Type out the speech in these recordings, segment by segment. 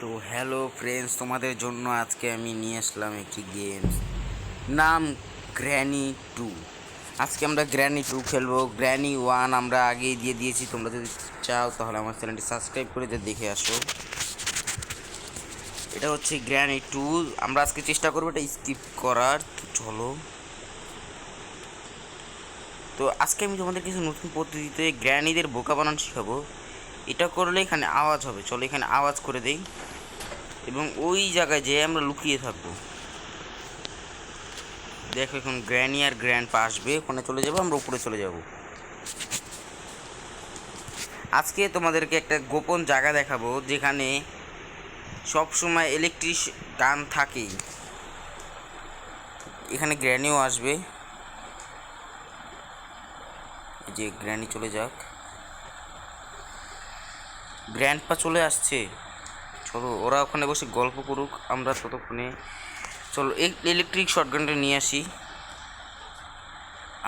তো hello friends, তোমাদের জন্য আজকে আমি নিয়ে আসলাম একটি গেমস, নাম গ্র্যানি 2। আজকে আমরা গ্র্যানি 2 খেলবো। গ্র্যানি 1 আমরা আগেই দিয়ে দিয়েছি। তোমরা যদি চাও তাহলে আমার চ্যানেলটি সাবস্ক্রাইব করে দেখে আসো। এটা হচ্ছে গ্র্যানি 2। আমরা আজকে চেষ্টা করবো এটা স্কিপ করার। তো চলো, তো আজকে আমি তোমাদের কিছু নতুন পদ্ধতিতে গ্র্যানিদের বোকা বানানো শেখাবো। এটা করলে এখানে আওয়াজ হবে। চলো এখানে আওয়াজ করে দেই এবং ওই জায়গায় যেয়ে আমরা লুকিয়ে থাকবো। দেখো এখন গ্র্যানি আর গ্র্যান্ডপা আসবে, ওখানে চলে যাবো, আমরা উপরে চলে যাব। আজকে তোমাদেরকে একটা গোপন জায়গা দেখাবো যেখানে সব সময় ইলেকট্রিক গান থাকে। এখানে গ্র্যানিও আসবে। এই যে গ্র্যানি চলে যাক, গ্র্যান্ডপা চলে আসছে। চলো ওরা ওখানে বসে গল্প করুক, আমরা ততক্ষণে চলো এই ইলেকট্রিক শটগানটা নিয়ে আসি।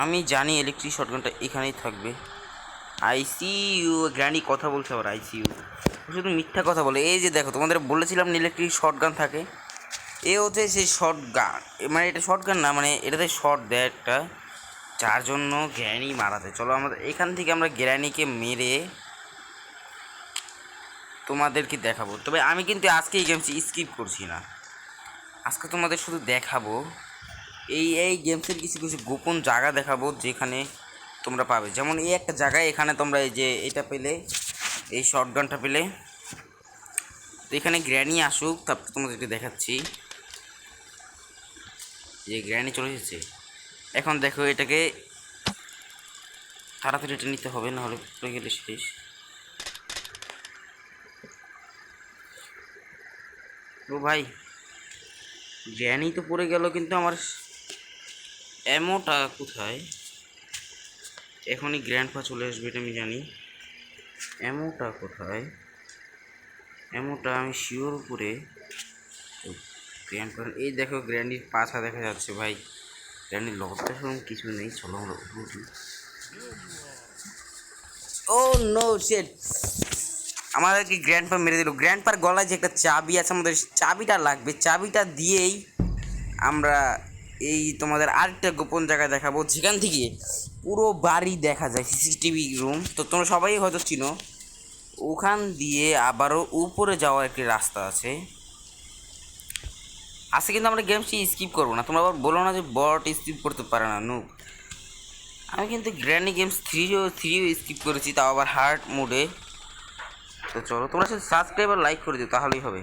আমি জানি ইলেকট্রিক শটগানটা এখানেই থাকবে। আইসিইউ, গ্র্যানি কথা বলছে আবার আইসিইউ, শুধু মিথ্যা কথা বলে। এই যে দেখো, তোমাদের বলেছিলাম ইলেকট্রিক শটগান থাকে। এ হচ্ছে সেই শটগান, মানে এটা শটগান না, মানে এটাতে শট দেয় একটা, যার জন্য গ্র্যানি মারা যায়। চলো আমাদের এখান থেকে আমরা গ্র্যানিকে মেরে তোমাদেরকে দেখাবো। তবে আমি কিন্তু আজকে এই গেমটি স্কিপ করছি না, আজকে তোমাদের শুধু দেখাবো এই গেমসের কিছু কিছু গোপন জায়গা দেখাবো যেখানে তোমরা পাবে। যেমন এই একটা জায়গায়, এখানে তোমরা এই যে এটা পেলে, এই শটগানটা পেলে। তো এখানে গ্র্যানি আসুক, তারপর তোমাদেরকে দেখাচ্ছি যে গ্র্যানি চলে এসেছে। এখন দেখো এটাকে তাড়াতাড়ি এটা নিতে হবে, নাহলে পড়ে গেলে শেষ। ও ভাই, গ্র্যানি তো পড়ে গেল, কিন্তু আমার অ্যামোটা কোথায়? এখনই গ্র্যান্ডপা চলে আসবে, এটা আমি জানি। অ্যামোটা কোথায়? অ্যামোটা আমি শিওর করে গ্র্যান্ডপা। এই দেখো গ্র্যান্ডির পাছা দেখা যাচ্ছে ভাই, গ্র্যান্ডির লজ্জা সেরকম কিছু নেই। চলো আমরা উঠি। ও নো শিট, আমাদেরকে গ্র্যান্ডপা মেরে দিল। গ্র্যান্ডপার গলায় যে একটা চাবি আছে, আমাদের চাবিটা লাগবে। চাবিটা দিয়েই আমরা এই তোমাদের আরেকটা গোপন জায়গায় দেখাবো, যেখান থেকে পুরো বাড়ি দেখা যায়, সিসিটিভি রুম। তো তোমরা সবাই হয়তো চিনো, ওখান দিয়ে আবারও উপরে যাওয়ার একটি রাস্তা আছে। আজকে কিন্তু আমরা গেমসটি স্কিপ করবো না। তোমরা আবার বলো না যে বট স্কিপ করতে পারে না, নুব। আমি কিন্তু গ্র্যান্ডি গেমস থ্রিও স্কিপ করেছি, তাও আবার হার্ড মোডে। তো চলো, তোমরা শুধু সাবস্ক্রাইব আর লাইক করে দিও, তাহলেই হবে।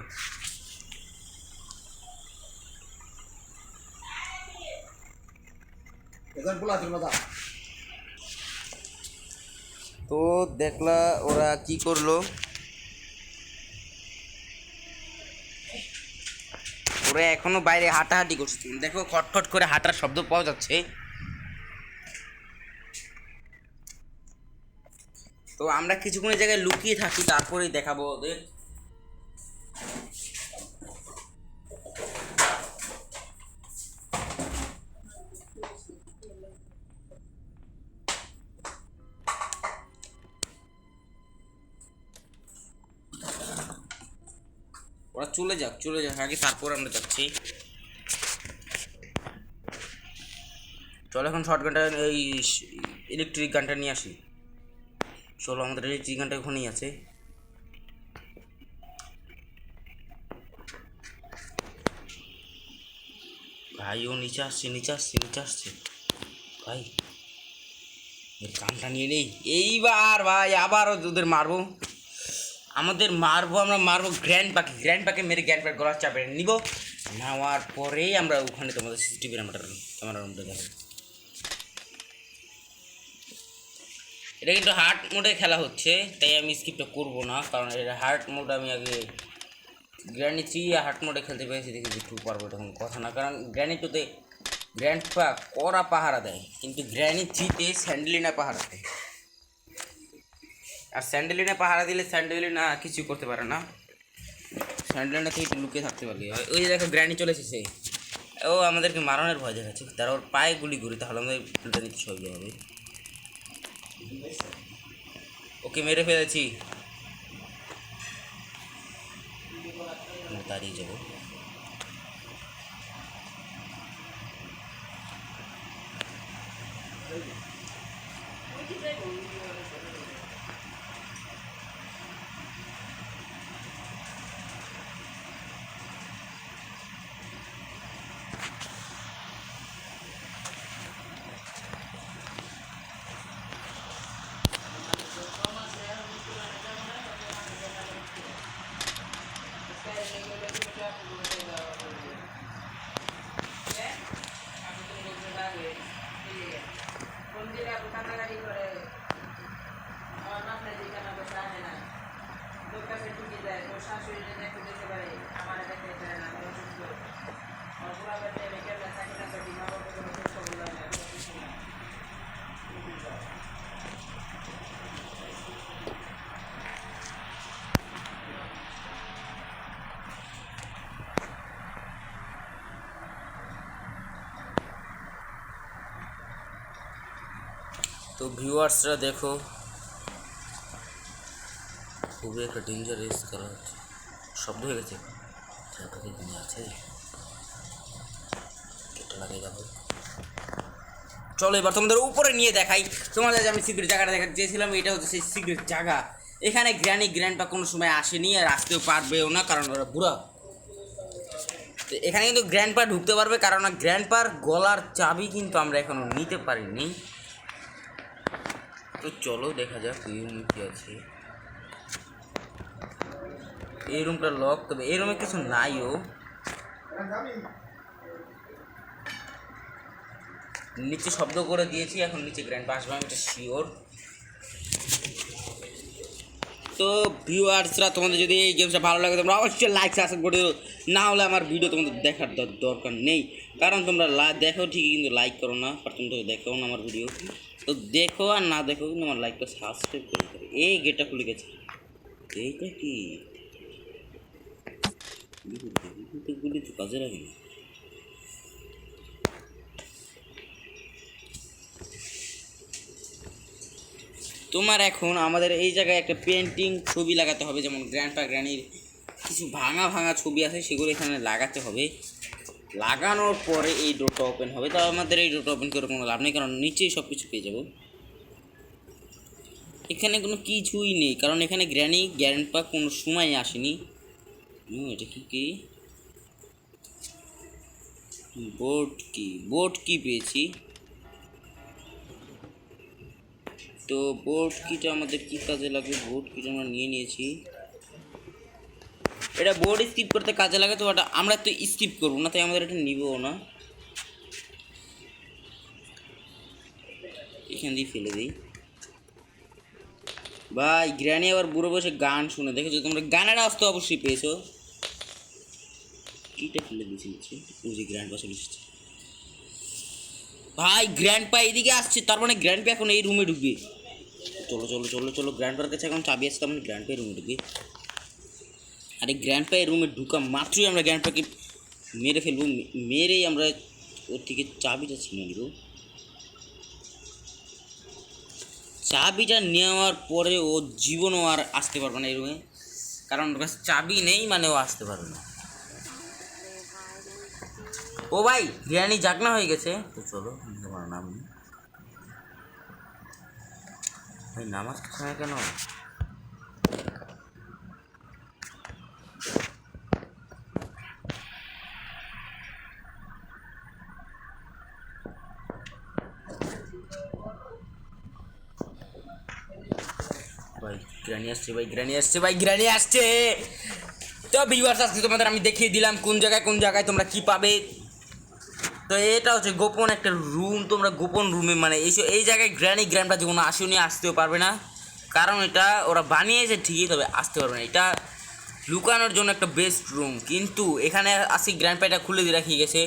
তো দেখলা ওরা কি করলো, ওরা এখনো বাইরে হাঁটাহাঁটি করছে। দেখো খটখট করে হাঁটার শব্দ পাওয়া যাচ্ছে। তো আমরা কিছুক্ষণের জায়গায় লুকিয়ে থাকি, তারপরেই দেখাবো ওদের। ওরা চলে যাক আগে, তারপর আমরা যাচ্ছি। চলো এখন শর্ট গানটা, এই ইলেকট্রিক গানটা নিয়ে আসি। চলো, আমাদের ইলেকট্রিক গানটা ওখানেই আছে। ভাই ও নিচে আসছে ভাই, এর গানটা নিয়ে নেই। এইবার ভাই আবারও ওদের মারবো, আমরা মারবো গ্র্যান্ড পাকে মেরে গ্র্যান্ড পাক গলার চাপে নিব। নেওয়ার পরেই আমরা ওখানে তোমাদের সিসিটিভি ক্যামেরা রুমটা দেখাবো। এটা কিন্তু হার্ড মোডে খেলা হচ্ছে, তাই আমি স্কিপটা করবো না, কারণ এটা হার্ড মোড। আমি আগে গ্র্যানি 3 হার্ড মোডে খেলতে পেরেছি, দেখি একটু পারবো, এটা কোনো কথা না। কারণ গ্র্যানি 2তে গ্র্যান্ডপা কড়া পাহারা দেয়, কিন্তু গ্র্যানি 3তে স্যান্ডেলিনা পাহারা দেয়। আর স্যান্ডেলিনা পাহারা দিলে স্যান্ডেলিনা কিছু করতে পারে না, স্যান্ডেলিনা থেকে একটু লুকিয়ে থাকতে পারলে হয়। ওই যে দেখো গ্র্যানি চলে এসেছে, ও আমাদেরকে মারণের ভয় দেখাচ্ছে। তারা ওর পায়ে গুলি করি, তাহলে আমাদের উল্টা নিতে সহজ হবে। ওকে মেরে ফেলেছি। দাঁড়িয়ে যাবো। তো ভিউয়ার্সরা দেখো, খুবই একটা ডেঞ্জারাস কালার শব্দ হয়ে গেছে। আছে কেটে লাগিয়ে যাবো। চলো এবার তোমাদের উপরে নিয়ে দেখাই। তোমাদের আমি সিক্রেট জায়গাটা দেখাতে চেয়েছিলাম, এটা হচ্ছে সেই সিক্রেট জায়গা। এখানে গ্র্যান্ডপা কোনো সময় আসেনি আর আসতেও পারবেও না, কারণ ওরা বুড়া। তো এখানে কিন্তু গ্র্যান্ডপা ঢুকতে পারবে, কারণ গ্র্যান্ডপার গলার চাবি কিন্তু আমরা এখনো নিতে পারিনি। তো চলো দেখা যাক এই রুমে কি আছে। এই রুমটা লক, তবে এই রুমে কিছু নাইও। নিচে শব্দ করে দিয়েছি, এখন নিচে গ্র্যান্ডপা আসবে, আমি এটা শিওর। তো ভিউয়ার্সরা, তোমাদের যদি এই গেমসটা ভালো লাগে তোমরা অবশ্যই লাইক সাবস্ক্রাইব করে দিও। না হলে আমার ভিডিও তোমাদের দেখার দরকার নেই, কারণ তোমরা দেখো ঠিকই কিন্তু লাইক করো না, আর তোমরা দেখো না আমার ভিডিও। তো দেখো আর না দেখো কিন্তু আমার লাইকটা সাবস্ক্রাইব করে দিও। এই গেটটা খুলে গেছে, এইটা কি গুলি তো কাজে লাগে না। তোমার এখন আমাদের এই জায়গায় একটা পেন্টিং ছবি লাগাতে হবে, যেমন গ্র্যান্ডপা গ্র্যানির কিছু ভাঙা ভাঙা ছবি আছে, সেগুলো এখানে লাগাতে হবে। লাগানোর পরে এই ডোরটা ওপেন হবে। তো আমাদের এই ডোরটা ওপেন করে কোনো লাভ নেই, কারণ নিচেই সব কিছু পেয়ে যাবো। এখানে কোনো কিছুই নেই, কারণ এখানে গ্র্যান্ডপা কোনো সময় আসেনি। এটা কি বোর্ড কি পেয়েছি। তো বোর্ড কিটা আমাদের কি কাজে লাগবে? বোর্ড কিটা আমরা নিয়ে নিয়েছি। এটা বোর্ড স্কিপ করতে কাজে লাগে, তো এটা আমরা তো স্কিপ করবো না, তাই আমাদের এটা নিবও না। এখান দিয়ে ফেলে দিই। ভাই গ্র্যানি আবার বুড়ো বসে গান শুনে, দেখেছো তোমরা? গানের আওয়াজ তো অবশ্যই পেয়েছো। কিটা ফেলে দিয়েছি নিচে, ওই যে গ্র্যান্ডপা চলে এসেছে। ভাই গ্র্যান্ডপা এদিকে আসছে, তার মানে গ্র্যান্ডপা এখন এই রুমে ঢুকবে। চলো চলো চলো চলো, গ্র্যান্ডপার কাছে এখন চাবি আছে, তার মানে গ্র্যান্ডপা রুমে ঢুকবে। আর এই গ্র্যান্ডপা রুমে ঢুকা মাত্রই আমরা গ্র্যান্ডপাকে মেরে ফেলবো। মেরেই আমরা ওর থেকে চাবিটা ছিনে নিব। চাবিটা নেওয়ার পরে ও জীবনও আর আসতে পারবে না এই রুমে, কারণ ওর কাছে চাবি নেই, মানে ও আসতে পারবে না। ও ভাই গ্র্যানি জাগনা হয়ে গেছে। তো চলো তোমার নাম ভাই, নামাজ সময় কেন? ভাই গ্র্যানি আসছে, ভাই গ্র্যানি আসছে, ভাই গ্র্যানি আসছে। তো ভিউয়ার্স, আজকে তোমাদের আমি দেখিয়ে দিলাম কোন জায়গায় তোমরা কি পাবে। তো এটা হচ্ছে গোপন একটা রুম। তোমরা গোপন রুমে মানে এই জায়গায় গ্র্যান্ডপা যেমন আসেনি, আসতেও পারবে না, কারণ এটা ওরা বানিয়েছে ঠিকই, তবে আসতে পারবে না। এটা লুকানোর জন্য একটা বেস্ট রুম, কিন্তু এখানে আসি গ্র্যান্ডপা এটা খুলে দিয়ে রাখিয়ে গেছে।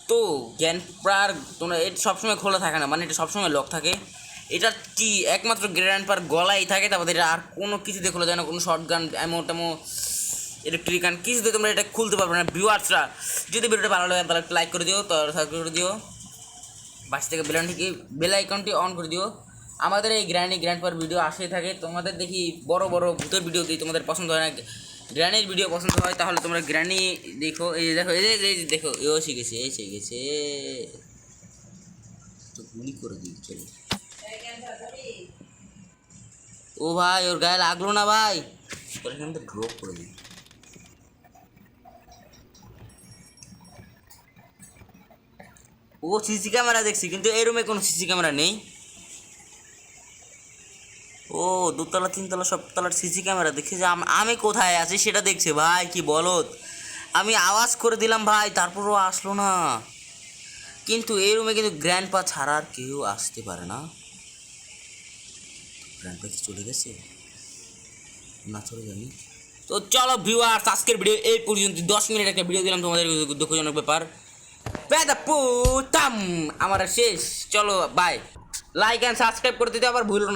তো গ্র্যান্ডপার তোমরা এটা সবসময় খোলা থাকে না, মানে এটা সবসময় লক থাকে। এটা কি একমাত্র গ্র্যান্ডপার গলায় থাকে, তারপর এটা আর কোনো কিছুতে খোলা যায় না। কোনো শর্ট গান এমো ইলেকট্রিক গান কিছুতে তোমরা এটা খুলতে পারবে না। ভিউয়ার্সরা, যদি ভিডিওটা ভালো লাগে তাহলে একটা লাইক করে দিও, তো সাবস্ক্রাইব করে দিও, পাশ থেকে বেল আইকনটি অন করে দিও। আমাদের এই গ্র্যান্ডপার ভিডিও আসে থাকে, তোমাদের দেখি বড় বড় ভূতের ভিডিও দিই, তোমাদের পছন্দ হয় না। গ্র্যানির ভিডিও পছন্দ হয় তাহলে তোমরা গ্র্যানি দেখো। এই যে দেখো, এই যে দেখো, এও শিখেছে, এই শিখেছে। তো গুলি করে দিই চলো। ও ভাই, ওর গায়ে লাগলো না ভাই, ওর এখান থেকে ড্রপ করে দিই। ও সিসি ক্যামেরা দেখছি, কিন্তু এই রুমে কোনো সিসি ক্যামেরা নেই। ও দোতলা তিনতলা সব তলার সিসি ক্যামেরা দেখে যে আমি কোথায় আছি সেটা দেখছে ভাই, কি বলত। আমি আওয়াজ করে দিলাম ভাই, তারপরও আসলো না। কিন্তু এই রুমে কিন্তু গ্র্যান্ডপা ছাড়া আর কেউ আসতে পারে না। গ্র্যান্ডপা কি চলে গেছে? না চলে যায়নি। তো চলো ভিউয়ার্স, আজকের ভিডিও এই পর্যন্ত। 10 মিনিট একটা ভিডিও দিলাম তোমাদের, দুঃখজনক ব্যাপার। আমার শেষ। চলো বাই। লাইক অ্যান্ড সাবস্ক্রাইব করে দিতে আবার ভুলো না।